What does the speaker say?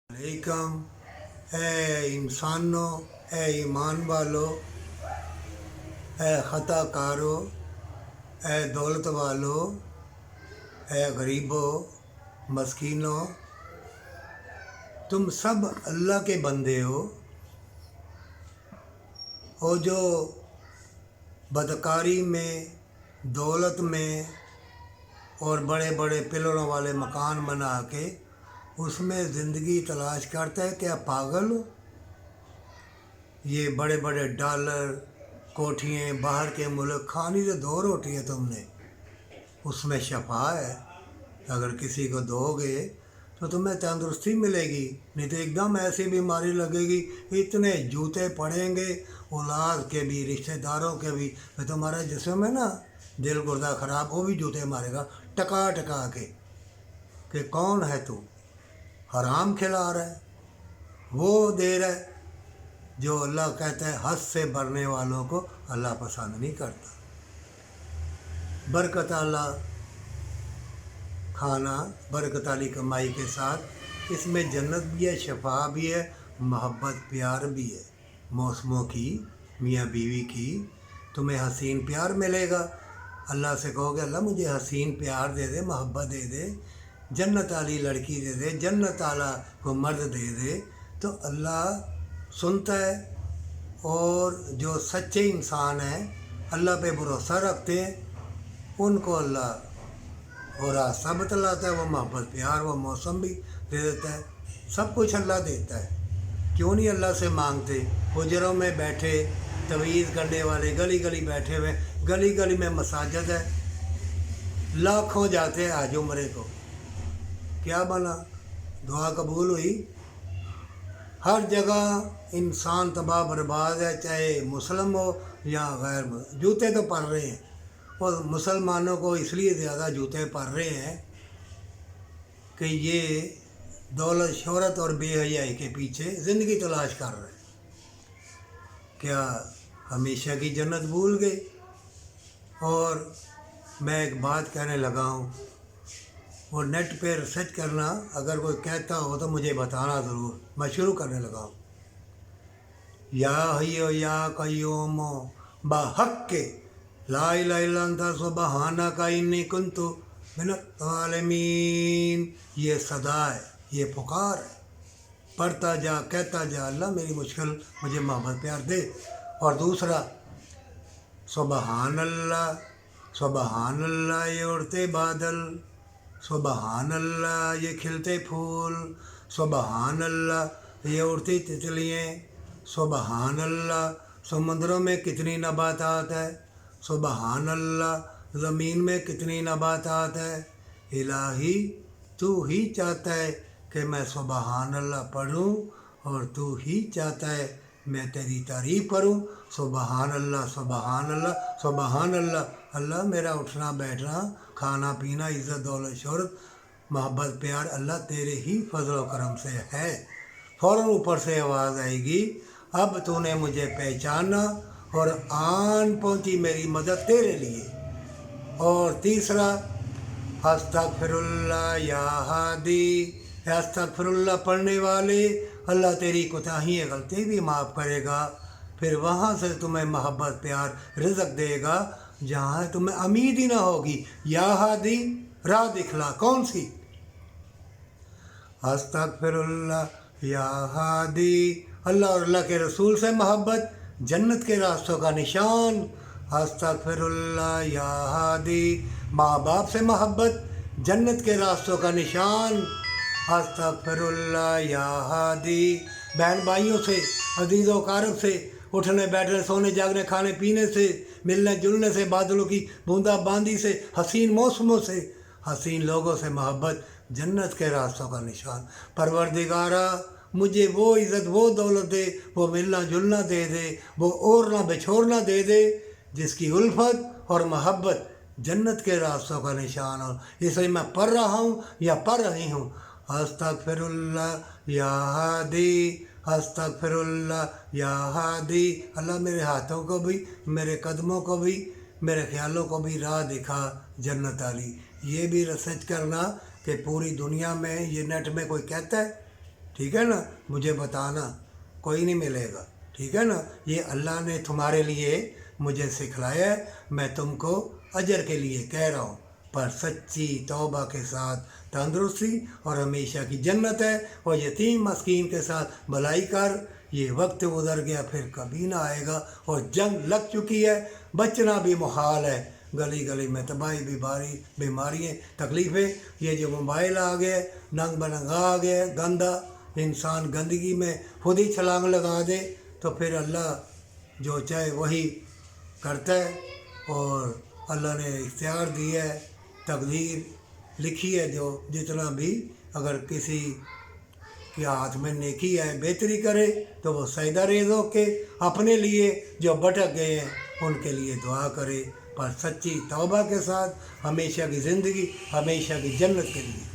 अलैकम ए इंसानों, ए ईमान वालों, ए ख़ताकारों, ए दौलत वालों, ए गरीबों, मस्कीनों, तुम सब अल्लाह के बंदे हो। और जो बदकारी में, दौलत में और बड़े बड़े पिलरों वाले मकान बना के उसमें ज़िंदगी तलाश करता है, क्या पागल हो? ये बड़े बड़े डॉलर, कोठियाँ, बाहर के मुल्क, खानी तो 2 रोटी है तुमने, उसमें शफा है। अगर किसी को दोगे तो तुम्हें तंदुरुस्ती मिलेगी, नहीं तो एकदम ऐसी बीमारी लगेगी, इतने जूते पड़ेंगे औलाद के भी, रिश्तेदारों के भी। तो तुम्हारा जिस्म है ना, दिल गुर्दा ख़राब, वो भी जूते मारेगा टका टका के कि कौन है तू, हराम खिला रहा है, वो दे रहा है। जो अल्लाह कहता है हद से भरने वालों को अल्लाह पसंद नहीं करता। बरकत आला खाना, बरकत वाली कमाई के साथ इसमें जन्नत भी है, शफा भी है, मोहब्बत प्यार भी है। मौसमों की, मियाँ बीवी की, तुम्हें हसीन प्यार मिलेगा। अल्लाह से कहोगे अल्लाह मुझे हसीन प्यार दे दे, मोहब्बत दे दे, जन्नत वाली लड़की दे दे, जन्नत वाला को मर्द दे दे, तो अल्लाह सुनता है। और जो सच्चे इंसान हैं, अल्लाह पे भरोसा रखते हैं, उनको अल्लाह और रास्ता बतलाता है। वो मोहब्बत प्यार, वो मौसम भी दे देता है, सब कुछ अल्लाह देता है। क्यों नहीं अल्लाह से मांगते? हुजरों में बैठे तवीज़ करने वाले गली गली बैठे हुए, गली गली में मसाजिद है, लाखों जाते हैं आज उम्रे को, क्या बना? दुआ कबूल हुई? हर जगह इंसान तबाह बर्बाद है, चाहे मुस्लिम हो या गैर मुस्लिम। जूते तो पड़ रहे हैं, और मुसलमानों को इसलिए ज़्यादा जूते पड़ रहे हैं कि ये दौलत, शोहरत और बेहयाई के पीछे ज़िंदगी तलाश कर रहे हैं। क्या हमेशा की जन्नत भूल गए? और मैं एक बात कहने लगा हूँ, वो नेट पे रिसर्च करना, अगर कोई कहता हो तो मुझे बताना ज़रूर। मैं शुरू करने लगा हूँ। या हय्यो या कय्यूम बहक़्क़ि ला इलाहा इल्ला अंता सुब्हानका इन्नी कुन्तु मिनज़-ज़ालिमीन। ये सदा है, ये पुकार है, पढ़ता जा, कहता जा, अल्लाह मेरी मुश्किल मुझे मोहब्बत प्यार दे। और दूसरा, सुबहान अल्लाह, सुबहान अल्लाह ये उड़ते बादल, सुबहान अल्लाह ये खिलते फूल, सुबहान अल्लाह ये उड़ती तितलियाँ, सुबहान अल्लाह समुद्रों में कितनी नबातात है, सुबहान अल्लाह ज़मीन में कितनी नबातात है। इलाही तू ही चाहता है कि मैं सुबहान अल्लाह पढ़ूँ, और तू ही चाहता है मैं तेरी तारीफ़ करूँ। सुबहान अल्लाह, सुबहान अल्लाह, सुबहान अल्लाह। अल्लाह मेरा उठना बैठना, खाना पीना, इज़्ज़त दौलत शोहरत, मोहब्बत प्यार अल्लाह तेरे ही फजल करम से है। फ़ौरन ऊपर से आवाज़ आएगी, अब तूने मुझे पहचाना और आन पहुँची मेरी मदद तेरे लिए। और तीसरा, अस्तगफिरुल्लाह या हादी, अस्तगफिरुल्लाह पढ़ने वाले, अल्लाह तेरी कोताहियाँ गलती भी माफ़ करेगा, फिर वहाँ से तुम्हें मोहब्बत प्यार रिज़्क़ देगा जहाँ तुम्हें उम्मीद ही ना होगी। या हादी, राह दिखला, कौन सी? अस्तगफिरुल्लाह या हादी, अल्लाह और अल्लाह के रसूल से मोहब्बत जन्नत के रास्तों का निशान। अस्तगफिरुल्लाह या हादी, माँ बाप से मोहब्बत जन्नत के रास्तों का निशान। अस्तगफिरुल्लाह या हादी, बहन भाइयों से, अजीज़ों कारब से, उठने बैठने, सोने जागने, खाने पीने से, मिलने जुलने से, बादलों की बूंदाबांदी से, हसीन मौसमों से, हसीन लोगों से मोहब्बत जन्नत के रास्तों का निशान। परवरदिगारा मुझे वो इज़्ज़त, वो दौलत दे, वो मिलना जुलना दे दे, वो ओढ़ना बिछोड़ना दे दे जिसकी उल्फत और मोहब्बत जन्नत के रास्तों का निशान हो। इसलिए मैं पढ़ रहा हूँ या पढ़ रही हूँ, अस्तगफिरुल्लाह या हादी, अस्तगफिरुल्लाह या हादी। अल्लाह मेरे हाथों को भी, मेरे कदमों को भी, मेरे ख्यालों को भी राह दिखा जन्नत वाली। ये भी रिसर्च करना कि पूरी दुनिया में ये नेट में कोई कहता है ٹھیک ہے نا, مجھے بتانا, کوئی نہیں ملے گا, ٹھیک ہے نا. یہ اللہ نے تمہارے لیے مجھے سکھلایا ہے, میں تم کو اجر کے لیے کہہ رہا ہوں, پر سچی توبہ کے ساتھ تندرستی اور ہمیشہ کی جنت ہے. اور یتیم مسکین کے ساتھ بھلائی کر, یہ وقت گزر گیا پھر کبھی نہ آئے گا, اور جنگ لگ چکی ہے, بچنا بھی محال ہے. گلی گلی میں تباہی, بیماریاں, تکلیفیں, یہ جو موبائل آ گئے, ننگ بننگا آ گئے, گندا, انسان گندگی میں خود ہی چھلانگ لگا دے تو پھر اللہ جو چاہے وہی کرتا ہے. اور اللہ نے اختیار دیا ہے, تقدیر لکھی ہے, جو جتنا بھی اگر کسی کے ہاتھ میں نیکی ہے, بہتری کرے تو وہ سجدہ ریز ہو کے اپنے لیے جو بھٹک گئے ہیں ان کے لیے دعا کرے, پر سچی توبہ کے ساتھ ہمیشہ کی زندگی, ہمیشہ کی جنت کے لیے.